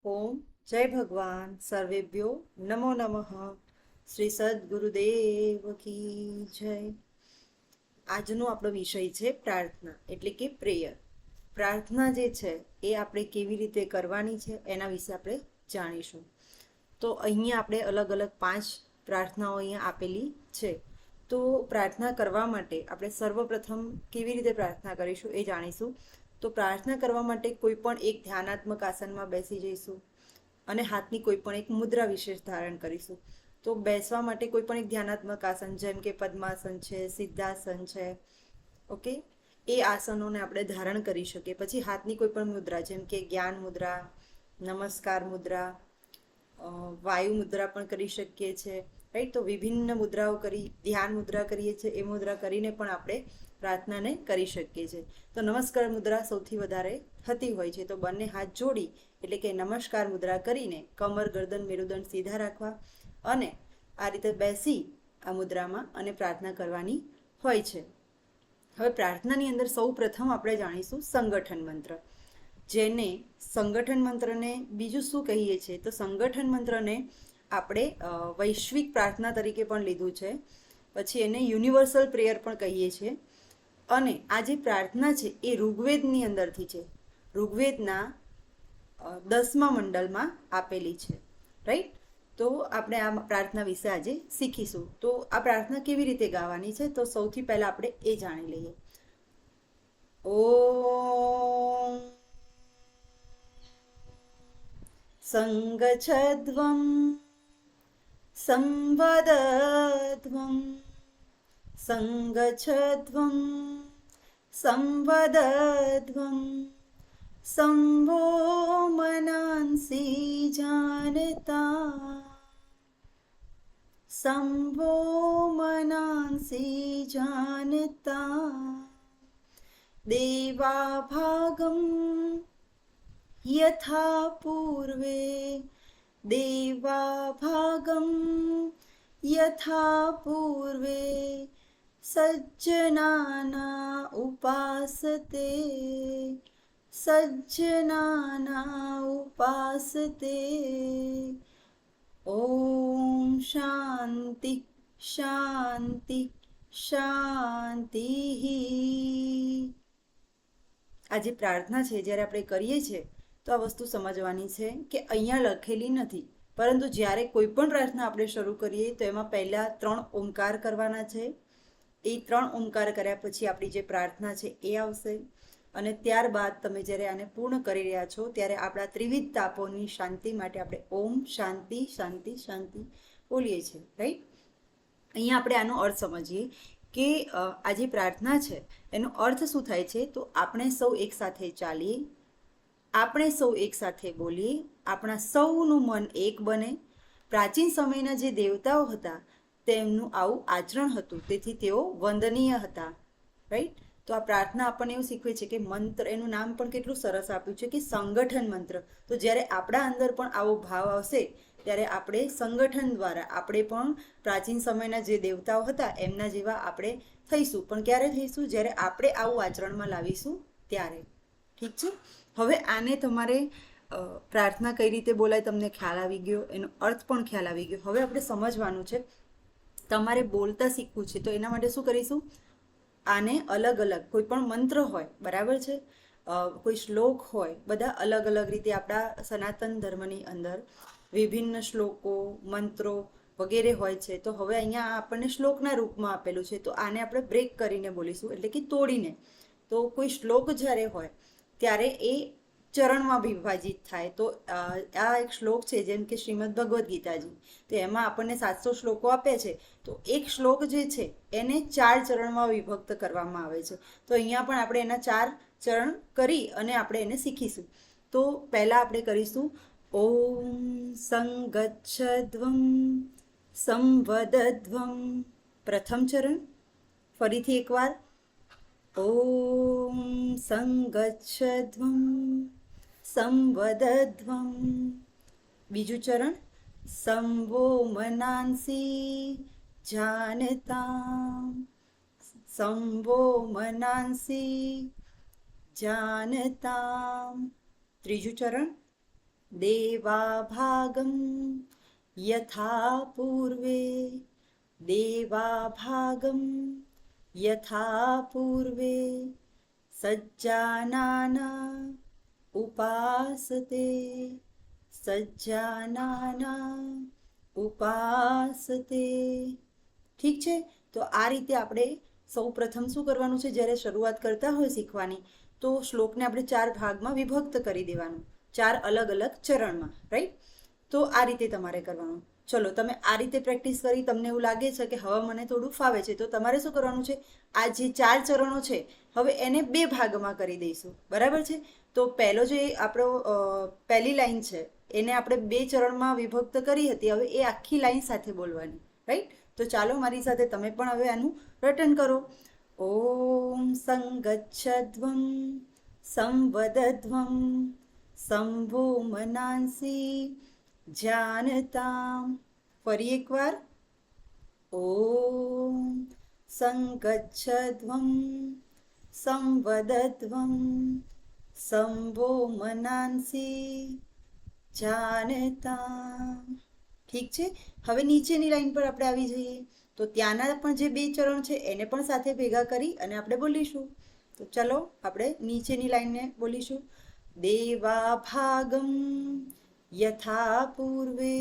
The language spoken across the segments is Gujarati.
ઓમ જય ભગવાન સર્વેભ્યો નમો નમઃ. શ્રી સદગુરુદેવ કી જય. આજનો આપણો વિષય છે પ્રાર્થના એટલે કે પ્રેયર. પ્રાર્થના જે છે એ આપણે કેવી રીતે કરવાની છે એના વિશે આપણે જાણીશું. તો અહીંયા આપણે અલગ અલગ 5 પ્રાર્થનાઓ અહીંયા આપેલી છે. તો પ્રાર્થના કરવા માટે આપણે સર્વપ્રથમ કેવી રીતે પ્રાર્થના કરીશું એ જાણીશું. તો પ્રાર્થના કરવા માટે કોઈ પણ એક ધ્યાનાત્મક આસનમાં બેસી જઈશું અને હાથની કોઈ પણ એક મુદ્રા વિશેષ ધારણ કરીશું. તો બેસવા માટે કોઈ પણ એક ધ્યાનાત્મક આસન, જેમ કે પદ્માસન છે, સિદ્ધાસન છે, ઓકે, એ આસનોને આપણે ધારણ કરી શકીએ. પછી હાથની કોઈ પણ મુદ્રા, જેમ કે જ્ઞાન મુદ્રા, નમસ્કાર મુદ્રા, વાયુ મુદ્રા પણ કરી શકીએ છીએ, રાઈટ. તો વિભિન્ન મુદ્રાઓ કરી, ધ્યાન મુદ્રા કરીએ છીએ, એ મુદ્રા કરીને પણ આપણે પ્રાર્થનાને કરી શકીએ છીએ. તો નમસ્કાર મુદ્રા સૌથી વધારે થતી હોય છે. તો બંને હાથ જોડી એટલે કે નમસ્કાર મુદ્રા કરીને કમર, ગરદન, મેરુદંડ સીધા રાખવા અને આ રીતે બેસી આ મુદ્રામાં અને પ્રાર્થના કરવાની હોય છે. હવે પ્રાર્થનાની અંદર સૌ પ્રથમ આપણે જાણીશું સંગઠન મંત્ર, જેને સંગઠન મંત્રને બીજું શું કહીએ છીએ? તો સંગઠન મંત્રને આપણે વૈશ્વિક પ્રાર્થના તરીકે પણ લીધું છે. પછી એને યુનિવર્સલ પ્રેયર પણ કહીએ છીએ. અને આ જે પ્રાર્થના છે એ ઋગ્વેદની અંદરથી છે. ઋગ્વેદના 10મા મંડળમાં આપેલી છે, રાઈટ. તો આપણે આ પ્રાર્થના વિશે આજે શીખીશું. તો આ પ્રાર્થના કેવી રીતે ગાવાની છે તો સૌથી પહેલા આપણે એ જાણી લઈએ. ઓમ સંગચ્છદ્વં સંવદધ્વં સંગચ્છદ્વં સંવદધ્વં સંવો મનાંસી જાનતા સંવો મનાંસી જાનતા દેવા ભાગમ યથા પૂર્વે દેવા ભાગમ યથા પૂર્વે સજ્જનાના ઉપાસતે સજ્જનાના ઉપાસતે. ઓમ શાંતિ શાંતિ શાંતિ. આ જે પ્રાર્થના છે જ્યારે આપણે કરીએ છીએ તો આ વસ્તુ સમજવાની છે કે અહીંયા લખેલી નથી, પરંતુ જ્યારે કોઈ પણ પ્રાર્થના આપણે શરૂ કરીએ તો એમાં પહેલાં 3 ઓમકાર કરવાના છે. એ 3 ઓમકાર કર્યા પછી આપણી જે પ્રાર્થના છે એ આવશે. અને ત્યારબાદ તમે જ્યારે આને પૂર્ણ કરી રહ્યા છો ત્યારે આપણા ત્રિવિધ તાપોની શાંતિ માટે આપણે ઓમ શાંતિ શાંતિ શાંતિ બોલીએ છીએ, રાઈટ. અહીંયા આપણે આનો અર્થ સમજીએ કે આ જે પ્રાર્થના છે એનો અર્થ શું થાય છે. તો આપણે સૌ એકસાથે ચાલીએ, આપણે સૌ એકસાથે બોલીએ, આપણા સૌનું મન એક બને. પ્રાચીન સમયના જે દેવતાઓ હતા તેમનું આવું આચરણ હતું, તેથી તેઓ વંદનીય હતા, રાઈટ. તો આ પ્રાર્થના આપણને એવું શીખવે છે કે મંત્ર, એનું નામ પણ કેટલું સરસ આપ્યું છે કે સંગઠન મંત્ર. તો જ્યારે આપણા અંદર પણ આવો ભાવ આવશે ત્યારે આપણે સંગઠન દ્વારા આપણે પણ પ્રાચીન સમયના જે દેવતાઓ હતા એમના જેવા આપણે થઈશું. પણ ક્યારે થઈશું? જ્યારે આપણે આવું આચરણમાં લાવીશું ત્યારે, ઠીક છે. હવે આને તમારે પ્રાર્થના કઈ રીતે બોલાય તમને ખ્યાલ આવી ગયો, એનો અર્થ પણ ખ્યાલ આવી ગયો. હવે આપણે સમજવાનું છે, તમારે બોલતા શીખવું છે. તો એના માટે શું કરીશું? આને અલગ અલગ કોઈ પણ મંત્ર હોય, બરાબર છે, કોઈ શ્લોક હોય, બધા અલગ અલગ રીતે આપણા સનાતન ધર્મની અંદર વિભિન્ન શ્લોકો, મંત્રો વગેરે હોય છે. તો હવે અહીંયા આપણને શ્લોકના રૂપમાં આપેલું છે, તો આને આપણે બ્રેક કરીને બોલીશું, એટલે કે તોડીને. તો કોઈ શ્લોક જ્યારે હોય ત્યારે એ ચરણમાં વિભાજિત થાય. તો આ એક શ્લોક છે, જેમ કે શ્રીમદ ભગવદ્ ગીતાજી, તો એમાં આપણને 700 શ્લોકો આપે છે. તો એક શ્લોક જે છે એને 4 ચરણમાં વિભક્ત કરવામાં આવે છે. તો અહીંયા પણ આપણે એના 4 ચરણ કરી અને આપણે એને શીખીશું. તો પહેલાં આપણે કરીશું ઓમ સંગચ્છદ્વં સંવદધ્વં, પ્રથમ ચરણ. ફરીથી એકવાર ઓમ સંગચ્છદ્વં સંવદધ્વં, બીજું ચરણ સંવો મનાંસી જાનતા સંવો મનાંસી જાનતા, ત્રીજું ચરણ देवाभागं यथा पूर्वे देवाभागं यथा पूर्वे सज्जानाना उपासते सज्जानाना ઉપાસતે. ઠીક છે, તો આ રીતે આપણે સૌ પ્રથમ શું કરવાનું છે, જ્યારે શરૂઆત કરતા હોય શીખવાની તો શ્લોકને આપણે 4 ભાગમાં વિભક્ત કરી દેવાનું, 4 અલગ અલગ ચરણમાં, રાઈટ. તો આ રીતે તમારે કરવાનું. ચલો, તમે આ રીતે પ્રેક્ટિસ કરી, તમને એવું લાગે છે કે હવે મને થોડું ફાવે છે, તો તમારે શું કરવાનું છે, આ જે 4 ચરણો છે હવે એને 2 ભાગમાં કરી દઈશું, બરાબર છે. તો પહેલો જે આપણો પહેલી લાઈન છે એને આપણે 2 ચરણમાં વિભક્ત કરી હતી, હવે એ આખી લાઈન સાથે બોલવાની, રાઈટ. તો ચાલો મારી સાથે તમે પણ હવે આનું રટન કરો. ઓમ સંગચ્છધ્વં સંવદધ્વં શંભો મનાંસી જાનતામ. ફરી એકવાર. ઓમ સંગચ્છધ્વં સંવદધ્વં શંભો મનાંસી જાનતા. ઠીક છે, હવે નીચેની લાઈન પર આપણે આવી જઈએ. તો ત્યાંના પણ જે 2 ચરણ છે એને પણ સાથે ભેગા કરી અને આપણે બોલીશું. તો ચલો આપણે નીચેની લાઈનને બોલીશું. દેવાભાગમ યથા પૂર્વે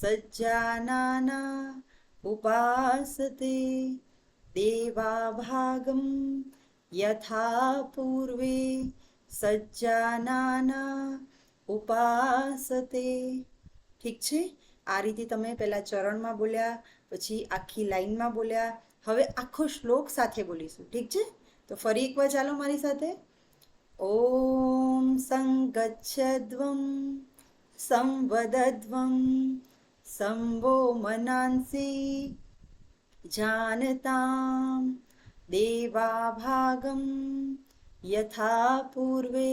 સજ્જાનાના ઉપાસતે દેવાભાગમ યથા પૂર્વે સજ્જાનાના ઉપાસતે. ઠીક છે, આ રીતે તમે પહેલાં ચરણમાં બોલ્યા, પછી આખી લાઈનમાં બોલ્યા, હવે આખો શ્લોક સાથે બોલીશું. ઠીક છે, તો ફરી એકવાર ચાલો મારી સાથે. ઓમ સંગચ્છધ્વં સંવદધ્વં શંભો મનાંસી જાનતામ દેવાભાગમ યથા પૂર્વે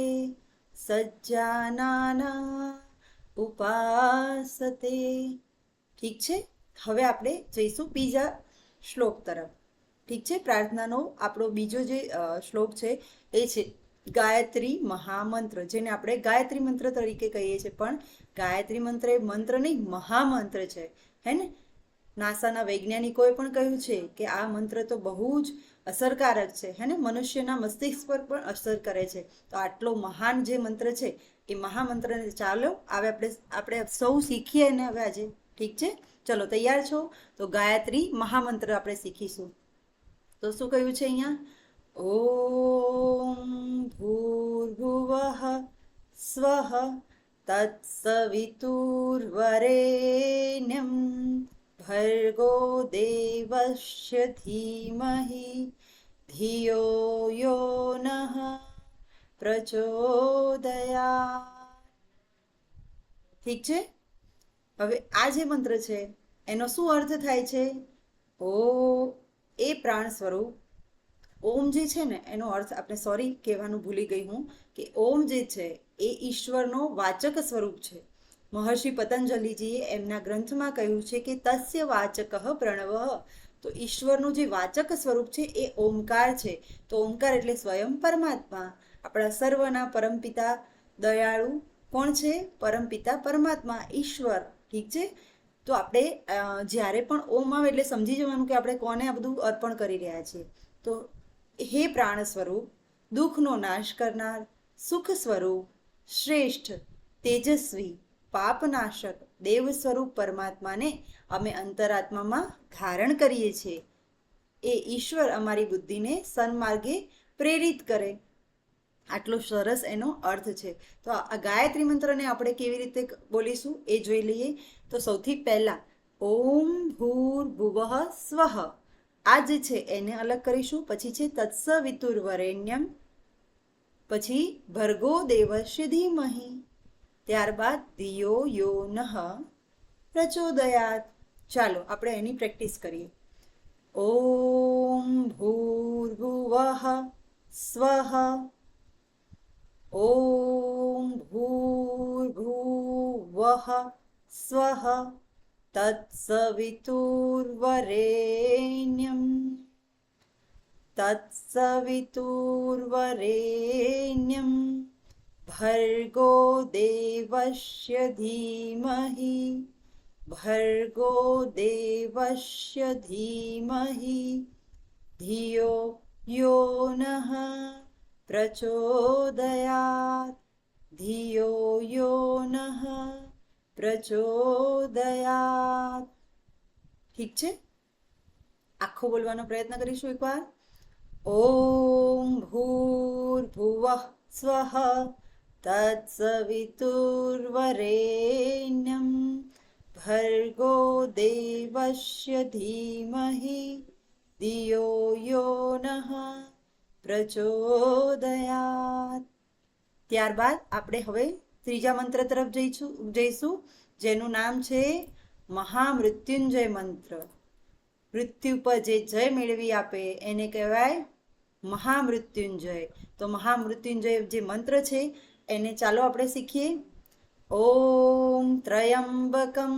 સજ્જાનાના ઉપાસતે. ઠીક છે, હવે આપણે જઈશું બીજા શ્લોક તરફ. ઠીક છે, પ્રાર્થનાનો આપણો બીજો જે શ્લોક છે એ છે ગાયત્રી મહામંત્ર, જેને આપણે ગાયત્રી મંત્ર તરીકે કહીએ છીએ. પણ ગાયત્રી મંત્ર એ મંત્ર નહીં, મહામંત્ર છે, હે ને. નાસાના વૈજ્ઞાનિકોએ પણ કહ્યું છે કે આ મંત્ર તો બહુ જ અસરકારક છે, હે ને, મનુષ્યના મસ્તિષ્ક પર પણ અસર કરે છે. તો આટલો મહાન જે મંત્ર છે એ મહામંત્રને ચાલો આપણે સૌ શીખીએ ને હવે આજે. ઠીક છે, ચલો તૈયાર છો? તો ગાયત્રી મહામંત્ર આપણે શીખીશું. તો શું કહ્યું છે અહીંયા? ઓમ ભૂર્ભુવઃ સ્વઃ તત્સવિતુર્વરેણ્યં ભર્ગો દેવસ્ય ધીમહિ ધિયો યો નઃ પ્રચોદયાત. ઠીક છે, હવે આ જે મંત્ર છે એનો શું અર્થ થાય છે? ઓ એ પ્રાણ સ્વરૂપ. ઓમ જે છે ને એનો અર્થ આપણે કહેવાનું ભૂલી ગઈ હું કે ઓમ જે છે એ ઈશ્વરનો વાચક સ્વરૂપ છે. મહર્ષિ પતંજલિજીએ એમના ગ્રંથમાં કહ્યું છે કે તસ્ય વાચક પ્રણવ. તો ઈશ્વરનું જે વાચક સ્વરૂપ છે એ ઓમકાર છે. તો ઓમકાર એટલે સ્વયં પરમાત્મા, આપણા સર્વના પરમપિતા દયાળુ કોણ છે? પરમપિતા પરમાત્મા ઈશ્વર. ઠીક છે, તો આપણે જ્યારે પણ ઓમ આવે એટલે સમજી જવાનું કે આપણે કોને આ બધું અર્પણ કરી રહ્યા છીએ. તો હે પ્રાણ સ્વરૂપ, દુઃખનો નાશ કરનાર, સુખ સ્વરૂપ, શ્રેષ્ઠ, તેજસ્વી, પાપનાશક દેવ સ્વરૂપ પરમાત્માને અમે અંતરાત્મામાં ધારણ કરીએ છીએ. એ ઈશ્વર અમારી બુદ્ધિને સન્માર્ગે પ્રેરિત કરે. આટલો સરસ એનો અર્થ છે. તો આ ગાયત્રી મંત્રને આપણે કેવી રીતે બોલીશું એ જોઈ લઈએ. તો સૌથી પહેલાં ઓમ ભૂર્ભુવઃ સ્વઃ, આ જે છે એને અલગ કરીશું. પછી છે તત્સવિતુર્વરેણ્યમ, પછી ભર્ગો દેવસ્ય ધીમહિ, ત્યારબાદ ધિયો યો નઃ પ્રચોદયાત. ચાલો આપણે એની પ્રેક્ટિસ કરીએ. ઓમ ભૂર્ભુવઃ સ્વઃ ઓમ ભૂર્ભુવઃ સ્વઃ તત્સવિતુર્વરેણ્યમ તત્સવિતુર્વરેણ્યમ ભર્ગો દેવસ્ય ધીમહિ ભર્ગો દેવસ્ય ધીમહિ ધિયો યો નઃ પ્રચોદયાત ધિયો યો નઃ પ્રચોદયાત. ઠીક છે, આખો બોલવાનો પ્રયત્ન કરીશું એકવાર. ઓમ ભૂર્ભુવઃ સ્વઃ તત્સવિતુર્વરેણ્યં ભર્ગો દેવસ્ય ધીમહિ ધિયો યો નઃ પ્રચોદયાત. ત્યારબાદ આપણે હવે ત્રીજા મંત્ર તરફ જઈશું જેનું નામ છે મહામૃત્યુંજય મંત્ર. મૃત્યુ પર જે જય મેળવી આપે એને કહેવાય મહામૃત્યુંજય. તો મહામૃત્યુંજય જે મંત્ર છે એને ચાલો આપણે શીખીએ. ઓમ ત્રયંબકમ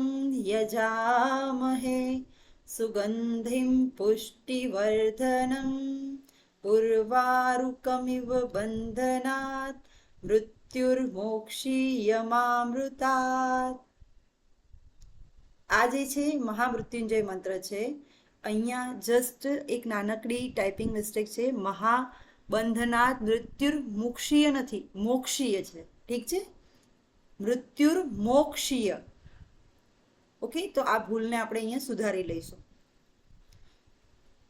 યજામહે સુગંધિમ પુષ્ટિવર્ધનમ ઉર્વારુકમિવ બંધનાત મૃત્યુર્મોક્ષીયમામૃતાત. આ જે છે મહામૃત્યુંજય મંત્ર છે. અહીંયા જસ્ટ એક નાનકડી ટાઈપિંગ મિસ્ટેક છે. મહાબંધનાત મૃત્યુર્મોક્ષીય નથી, મોક્ષીય છે. ઠીક છે, મૃત્યુર્મોક્ષીય. ઓકે, તો આ ભૂલને આપણે અહીંયા સુધારી લઈશું.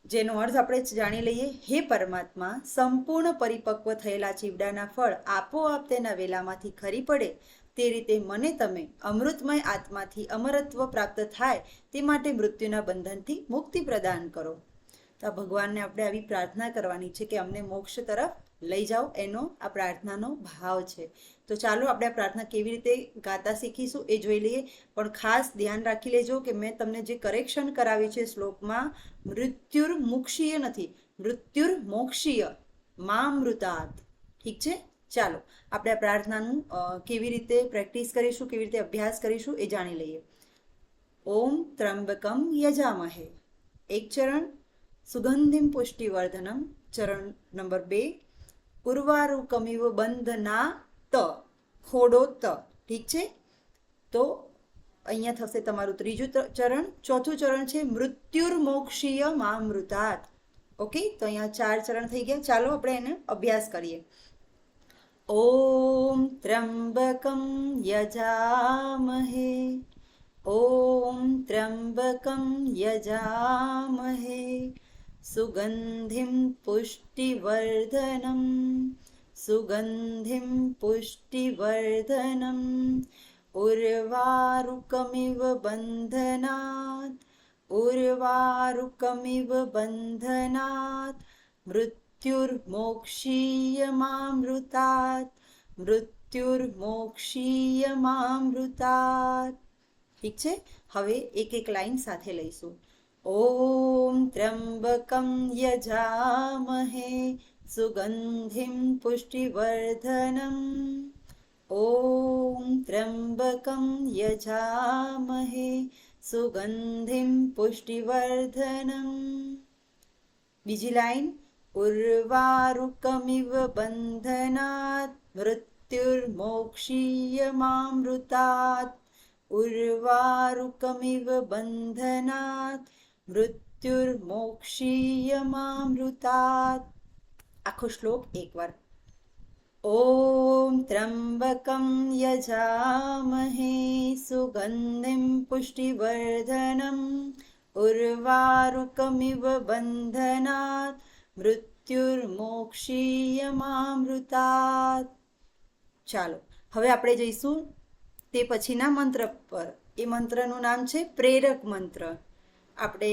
જેનો અર્થ આપણે જાણી લઈએ. હે પરમાત્મા, સંપૂર્ણ પરિપક્વ થયેલા ચીવડાના ફળ આપોઆપ તેના વેલામાંથી ખરી પડે તે રીતે મને તમે અમૃતમય આત્માથી અમરત્વ પ્રાપ્ત થાય તે માટે મૃત્યુના બંધનથી મુક્તિ પ્રદાન કરો. તો આ ભગવાનને આપણે આવી પ્રાર્થના કરવાની છે કે અમને મોક્ષ તરફ લઈ જાઓ, એનો આ પ્રાર્થનાનો ભાવ છે. તો ચાલો આપણે આ પ્રાર્થના કેવી રીતે ગાતા શીખીશું એ જોઈ લઈએ. પણ ખાસ ધ્યાન રાખી લેજો કે મેં તમને જે કરેક્શન કરાવી છે શ્લોકમાં, મૃત્યુર્મુક્ષીય નથી, મૃત્યુર્મોક્ષીય મામૃતાત. ઠીક છે, ચાલો આપણે આ પ્રાર્થનાનું કેવી રીતે પ્રેક્ટિસ કરીશું, કેવી રીતે અભ્યાસ કરીશું એ જાણી લઈએ. ઓમ ત્રંબકમ યજામહે, એક ચરણ. સુગંધિમ પુષ્ટિવર્ધનમ, ચરણ નંબર 2. ઉર્વારુકમિવ બંધના ત, ખોડો ત. ઠીક છે, તો અહીંયા થશે તમારું ત્રીજું ચરણ. ચોથું ચરણ છે મૃત્યુર્મોક્ષીય મામૃતાત. ઓકે, તો અહીંયા 4 ચરણ થઈ ગયા. ચાલો આપણે એને અભ્યાસ કરીએ. ઓમ ત્રંબકમ યજામહે ઓમ ત્રંબકમ યજામહે સુગંધિમ પુષ્ટિવર્ધનમ સુગંધિમ પુષ્ટિવર્ધનમ ઉર્વારુકમિવ બંધનાત ઉર્વારુકમિવ બંધનાત મૃત્યુર્મોક્ષીયમામૃતાત મૃત્યુર્મોક્ષીયમામૃતાત. ઠીક છે, હવે એક એક લાઈન સાથે લઈશું. ઓમ ત્રંબકમ યજામહે સુગંધિમ પુષ્ટિવર્ધનમ ઓમ ત્રંબકમ યજામહે સુગંધિમ પુષ્ટિવર્ધનમ. બીજી લાઈન. ઉર્વારુકમિવ બંધનાત મૃત્યુર્મોક્ષીયમામૃતાત ઉર્વારુકમિવ બંધનાત મૃત્યુર્મોક્ષીયમામૃતાત. આખો શ્લોક એકવાર. ઓમ ત્રંબકમ યજામહે સુગંધિમ પુષ્ટિવર્ધનમ ઉર્વારુકમિવ બંધનાત મૃત્યુર્મોક્ષીયમામૃતાત. ચાલો હવે આપણે જઈશું તે પછીના મંત્ર પર. એ મંત્રનું નામ છે પ્રેરક મંત્ર. આપણે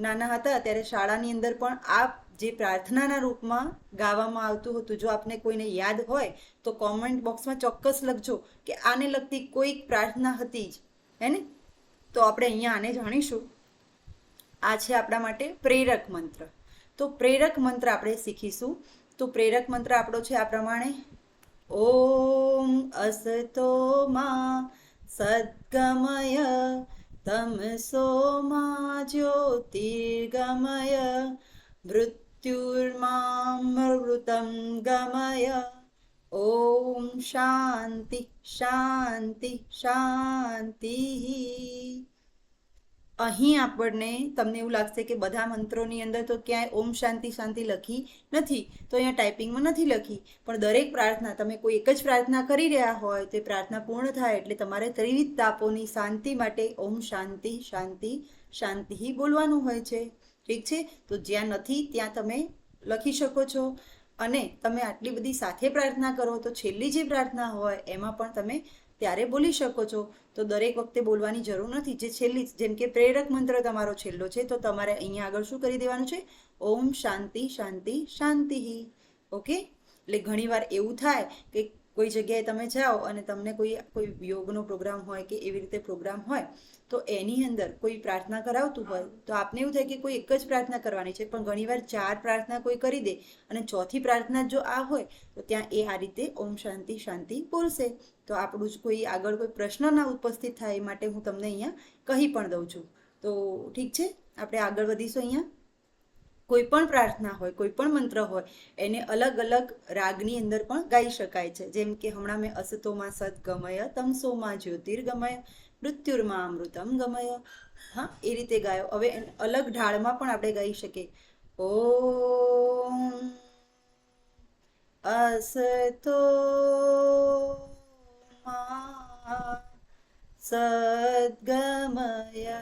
નાના હતા ત્યારે શાળાની અંદર પણ આ જે પ્રાર્થનાના રૂપમાં ગાવામાં આવતું હતું. જો આપને કોઈને યાદ હોય તો કોમેન્ટ બોક્સમાં ચોક્કસ લખજો કે આને લગતી કોઈક પ્રાર્થના હતી જ, હે ને? તો આપણે અહીંયા આને જાણીશું. આ છે આપણા માટે પ્રેરક મંત્ર. તો પ્રેરક મંત્ર આપણે શીખીશું. તો પ્રેરક મંત્ર આપણો છે આ પ્રમાણે. ઓમ અસતો મા સદ્ગમય તમસો મા જ્યોતિર્ગમય મૃત્યુર્મામૃતમ ગમય ઓમ શાંતિ શાંતિ શાંતિ. અહીં આપણને તમને એવું લાગશે કે બધા મંત્રોની અંદર તો ક્યાંય ઓમ શાંતિ શાંતિ લખી નથી, તો અહીંયા ટાઈપિંગમાં નથી લખી, પણ દરેક પ્રાર્થના તમે કોઈ એક જ પ્રાર્થના કરી રહ્યા હોય તો પ્રાર્થના પૂર્ણ થાય એટલે તમારે ત્રિવિધ તાપોની શાંતિ માટે ઓમ શાંતિ શાંતિ શાંતિ બોલવાનું હોય છે. ઠીક છે, તો જ્યાં નથી ત્યાં તમે લખી શકો છો. અને તમે આટલી બધી સાથે પ્રાર્થના કરો તો છેલ્લી જે પ્રાર્થના હોય એમાં પણ તમે ત્યારે બોલી શકો છો. તો દરેક વખતે બોલવાની જરૂર નથી. જે છેલ્લી, જેમ કે પ્રેરક મંત્ર તમારો છેલ્લો છે તો તમારે અહીંયા આગળ શું કરી દેવાનું છે? ઓમ શાંતિ શાંતિ શાંતિ. ઓકે, એટલે ઘણીવાર એવું થાય કે કોઈ જગ્યાએ તમે જાઓ અને તમને કોઈ યોગનો પ્રોગ્રામ હોય કે એવી રીતે પ્રોગ્રામ હોય તો એની અંદર કોઈ પ્રાર્થના કરાવતું હોય તો આપને એવું થાય કે કોઈ એક જ પ્રાર્થના કરવાની છે, પણ ઘણીવાર 4 પ્રાર્થના કોઈ કરી દે અને ચોથી પ્રાર્થના જો આ હોય તો ત્યાં એ આ રીતે ઓમ શાંતિ શાંતિ બોલશે. તો આપણું જ કોઈ આગળ કોઈ પ્રશ્ન ના ઉપસ્થિત થાય એ માટે હું તમને અહીંયા કહી પણ દઉં છું. તો ઠીક છે, આપણે આગળ વધીશું. અહીંયા કોઈ પણ પ્રાર્થના હોય, કોઈ પણ મંત્ર હોય એને અલગ અલગ રાગની અંદર પણ ગાઈ શકાય છે. જેમ કે હમણાં મેં અસતોમાં સત ગમય, તમસોમાં જ્યોતિર્ગમય, મૃત્યુર્માં અમૃતમ ગમય, હા એ રીતે ગાયો. હવે અલગ ઢાળમાં પણ આપણે ગાઈ શકીએ. ઓમ અસતો સદ્ગમય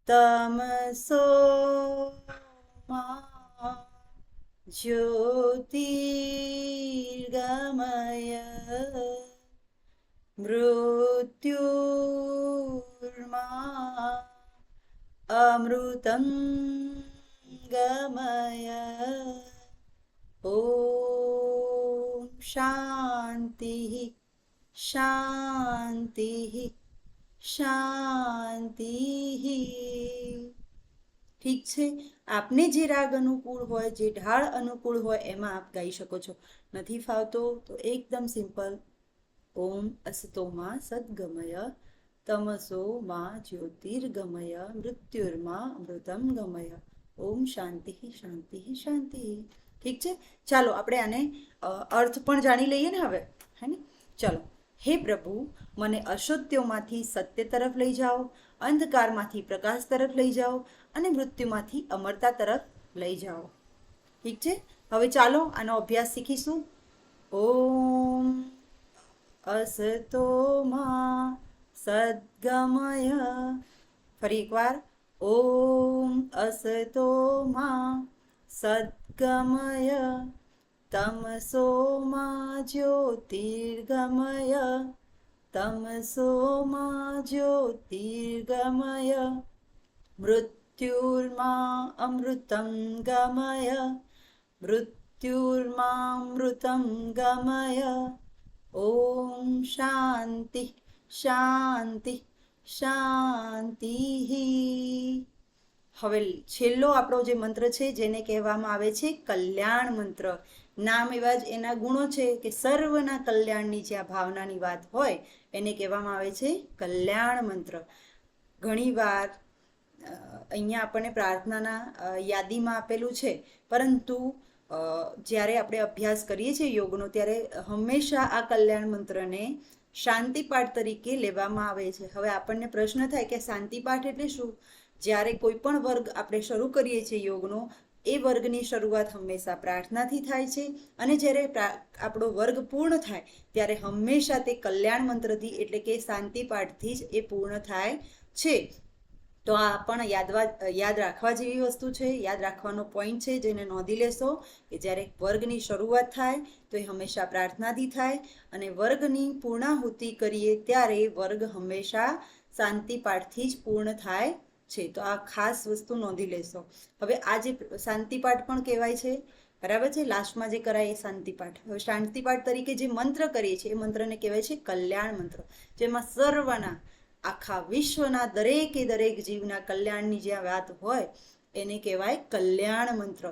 તમસો જ્યોતિર્ગમય મૃત્યુર્મા અમૃતમ ગમય. ઓમ શાંતિ શાંતિ શાંતિ. ઠીક છે, આપને જે રાગ અનુકૂળ હોય, જે ઢાળ અનુકૂળ હોય એમાં આપ ગાઈ શકો છો. નથી ફાવતો તો એકદમ સિમ્પલ ઓમ અસતોમાં સદ્ગમય તમસોમાં જ્યોતિર્ગમય મૃત્યુર્મા અમૃતમ ગમય. ઓમ શાંતિ શાંતિ શાંતિ. ઠીક છે, ચાલો આપણે આને અર્થ પણ જાણી લઈએ ને હવે, હે ને? ચલો. હે પ્રભુ, મને અસત્યોમાંથી સત્ય તરફ લઈ જાઓ, અંધકારમાંથી પ્રકાશ તરફ લઈ જાઓ અને મૃત્યુમાંથી અમરતા તરફ લઈ જાઓ. ઠીક છે, હવે ચાલો આનો અભ્યાસ શીખીશું. ઓમ અસતોમાં સદ્ગમય. ફરી એકવાર ઓમ અસતોમાં સદ્ગમય તમસોમાં જ્યોતિર્ગમય તમસોમાં જ્યોતિર્ગમય મૃત્યુર્મા અમૃતમ ગમય મૃત્યુર્મામૃતમ ગમય. ઓમ શાંતિ શાંતિ શાંતિ. હવે છેલ્લો આપણો જે મંત્ર છે જેને કહેવામાં આવે છે કલ્યાણ મંત્ર. નામ એવા જ એના ગુણો છે કે સર્વના કલ્યાણની જ્યાં ભાવનાની વાત હોય એને કહેવામાં આવે છે કલ્યાણ મંત્ર. ઘણીવાર અહીંયા આપણને પ્રાર્થનાના યાદીમાં આપેલું છે, પરંતુ જ્યારે આપણે અભ્યાસ કરીએ છીએ યોગનો ત્યારે હંમેશા આ કલ્યાણ મંત્રને શાંતિપાઠ તરીકે લેવામાં આવે છે. હવે આપણને પ્રશ્ન થાય કે શાંતિપાઠ એટલે શું? જ્યારે કોઈ પણ વર્ગ આપણે શરૂ કરીએ છીએ યોગનો, એ વર્ગની શરૂઆત હંમેશા પ્રાર્થનાથી થાય છે અને જ્યારે આપણો વર્ગ પૂર્ણ થાય ત્યારે હંમેશા તે કલ્યાણ મંત્રથી એટલે કે શાંતિપાઠથી જ એ પૂર્ણ થાય છે. તો આ પણ યાદ રાખવા જેવી વસ્તુ છે, યાદ રાખવાનો પોઈન્ટ છે, જેને નોંધી લેશો કે જ્યારે વર્ગની શરૂઆત થાય તો એ હંમેશા પ્રાર્થનાથી થાય અને વર્ગની પૂર્ણાહુતિ કરીએ ત્યારે વર્ગ હંમેશા શાંતિપાઠથી જ પૂર્ણ થાય છે. તો આ ખાસ વસ્તુ નોંધી લેશો. હવે આ જે શાંતિપાઠ પણ કહેવાય છે, બરાબર છે, લાસ્ટમાં જે કરાય એ શાંતિપાઠ. હવે શાંતિપાઠ તરીકે જે મંત્ર કરીએ છીએ એ મંત્રને કહેવાય છે કલ્યાણ મંત્ર, જેમાં સર્વના આખા વિશ્વના દરેકે દરેક જીવના કલ્યાણની જ્યાં વાત હોય એને કહેવાય કલ્યાણ મંત્ર.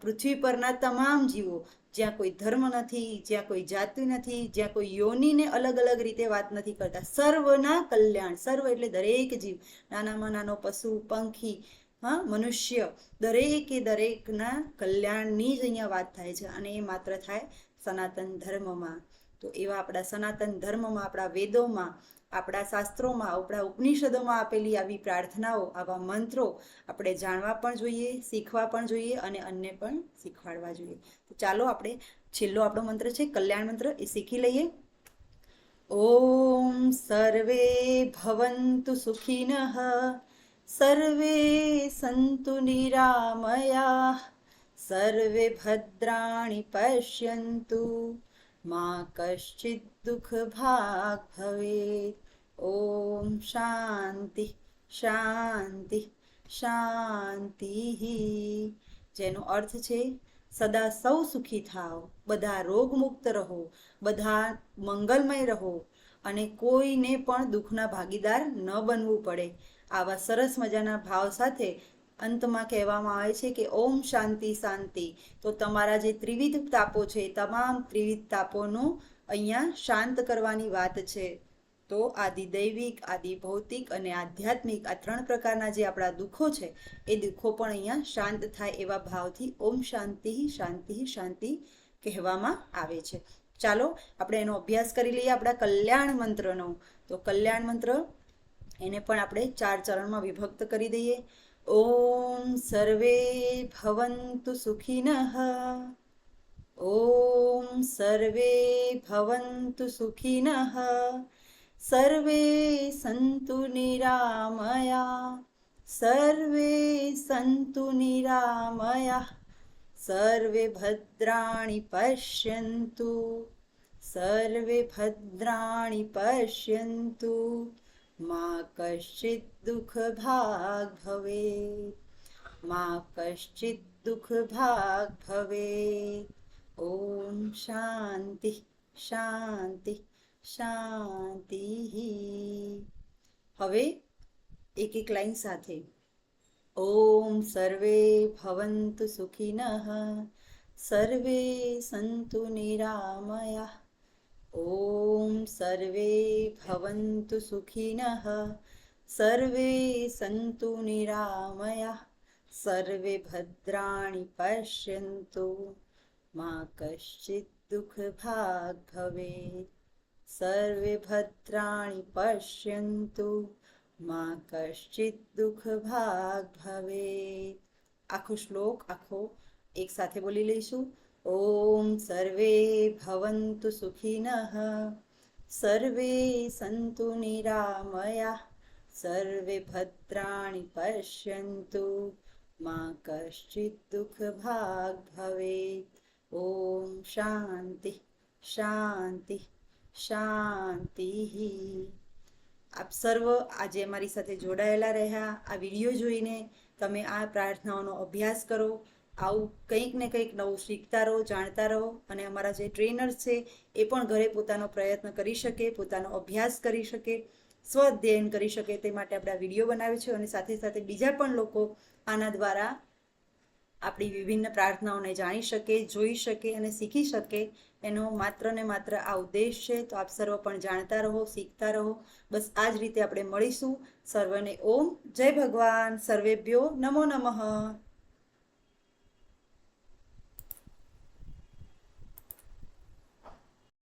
પૃથ્વી પરના તમામ જીવો, જ્યાં કોઈ ધર્મ નથી, જ્યાં કોઈ જાતિ નથી, જ્યાં કોઈ યોનિને અલગ અલગ રીતે વાત નથી કરતા, સર્વના કલ્યાણ. સર્વ એટલે દરેક જીવ, નાનામાં નાનો પશુ પંખી, હા, મનુષ્ય દરેકે દરેકના કલ્યાણની જ અહીંયા વાત થાય છે અને એ માત્ર થાય સનાતન ધર્મમાં. તો એવા આપણા સનાતન ધર્મમાં, આપણા વેદોમાં, આપણા શાસ્ત્રોમાં, આપણા ઉપનિષદોમાં આપેલી આવી પ્રાર્થનાઓ, આવા મંત્રો આપણે જાણવા પણ જોઈએ, શીખવા પણ જોઈએ અને અન્ય પણ શીખવાડવા જોઈએ. તો ચાલો આપણે છેલ્લો આપણો મંત્ર છે કલ્યાણ મંત્ર, એ શીખી લઈએ. ઓમ સર્વે ભવન્તુ સુખિનઃ, સર્વે સંતુ નિરામયાઃ, સર્વે ભદ્રાણિ પશ્યન્તુ, મા કશ્ચિદ દુઃખ ભાગ ભવેત. ઓમ શાંતિ શાંતિ શાંતિ, જેનો અર્થ છે સદા સૌ સુખી થાઓ, બધા રોગમુક્ત રહો, બધા મંગલમય રહો અને કોઈને પણ દુઃખના ભાગીદાર ન બનવું પડે. આવા સરસ મજાના ભાવ સાથે અંતમાં કહેવામાં આવે છે કે ઓમ શાંતિ શાંતિ. તો તમારા જે ત્રિવિધ તાપો છે, તમામ ત્રિવિધ તાપોનું અહીંયા શાંત કરવાની વાત છે. તો આદિ દૈવિક, આદિ ભૌતિક અને આધ્યાત્મિક, આ 3 પ્રકારના જે આપણા દુઃખો છે એ દુઃખો પણ અહીંયા શાંત થાય એવા ભાવથી ઓમ શાંતિ શાંતિ શાંતિ કહેવામાં આવે છે. ચાલો આપણે એનો અભ્યાસ કરી લઈએ, આપણા કલ્યાણ મંત્રનો. તો કલ્યાણ મંત્ર એને પણ આપણે 4 ચરણમાં વિભક્ત કરી દઈએ. ઓમ સર્વે ભવન્તુ સુખિનઃ, ઓમ સર્વે ભવન્તુ સુખિનઃ, સર્વે સંતુ નિરામયા, સર્વે સંતુ નિરામયા, સર્વે ભદ્રાણિ પશ્યન્તુ, સર્વે ભદ્રાણિ પશ્યન્તુ, મા કશ્ચિદ દુઃખ ભાગ ભવેત, મા કશ્ચિદ દુઃખ ભાગ ભવેત. ઓમ શાંતિ શાંતિ શાંતિ. હવે એક એક લાઈન સાથે. ઓમ સર્વે ભવન્તુ સુખિનઃ, સર્વે સંતુ નિરામયાઃ, ઓમ સર્વે ભવન્તુ સુખિનઃ, સર્વે સંતુ નિરામયાઃ, સર્વે ભદ્રાણિ પશ્યન્તુ, મા કશ્ચિદ દુઃખ ભાગ ભવેત, સર્વે ભદ્રાણિ પશ્યન્તુ, મા કશ્ચિદ દુઃખ ભાગ ભવેત. આખો શ્લોક આખો એક સાથે બોલી લઈશું. ઓમ સર્વે ભવન્તુ સુખિનઃ, સર્વે સંતુ નિરામયાઃ, સર્વે ભદ્રાણિ પશ્યન્તુ, મા કશ્ચિદ દુઃખ ભાગ ભવેત. ઓમ શાંતિ શાંતિ શાંતિ. આપ સર્વ આજે અમારી સાથે જોડાયેલા રહ્યા. આ વિડીયો જોઈને તમે આ પ્રાર્થનાઓનો અભ્યાસ કરો. આવું કંઈક ને કંઈક નવું શીખતા રહો, જાણતા રહો અને અમારા જે ટ્રેનર્સ છે એ પણ ઘરે પોતાનો પ્રયત્ન કરી શકે, પોતાનો અભ્યાસ કરી શકે, સ્વ અધ્યયન કરી શકે, તે માટે આપણે આ વિડીયો બનાવ્યો છે. અને સાથે સાથે બીજા પણ લોકો આના દ્વારા આપણી વિભિન્ન પ્રાર્થનાઓને જાણી શકે, જોઈ શકે અને શીખી શકે, એનો માત્ર ને માત્ર આ ઉદ્દેશ છે. તો આપ સર્વ પણ જાણતા રહો, શીખતા રહો. બસ આ જ રીતે આપણે મળીશું. સર્વને ઓમ જય ભગવાન. સર્વેભ્યો નમો નમઃ.